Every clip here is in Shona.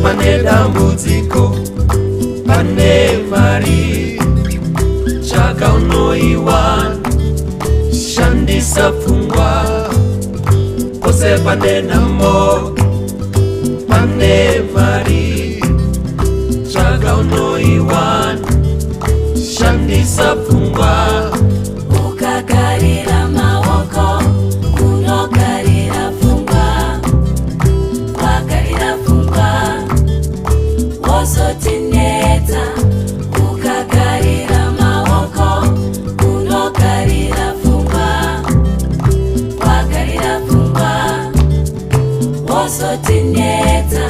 Pane dambudziko, pane mari, chaka unoiwana, shandisa pfungwa. Pose pane nhamo, pane mari, chaka unoiwana, shandisa pfungwa. Kugarira Maoko, kugarira pfungwa, kugarira pfungwa. Wozotineta, kugarira Maoko, kugarira pfungwa, kugarira pfungwa. Wozotineta.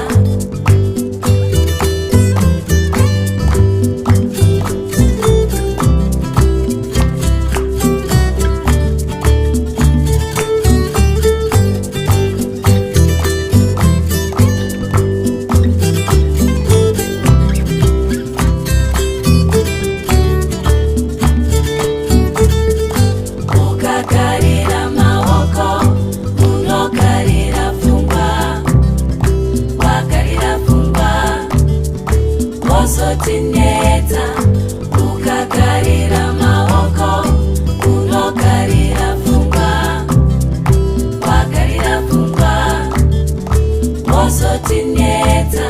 Wozotineta, kugarira Maoko, kugarira pfungwa, kugarira pfungwa. Wozotineta.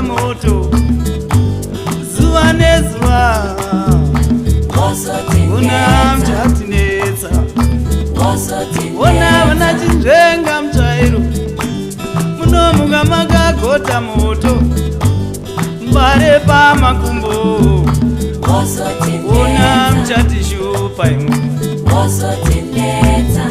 Moto zuva nezuva una mchatinetsa ona vana chinzvenga mutsvairo munomuka makagota moto mbare pamakumbo ona mchatishupa imwe Osotineta.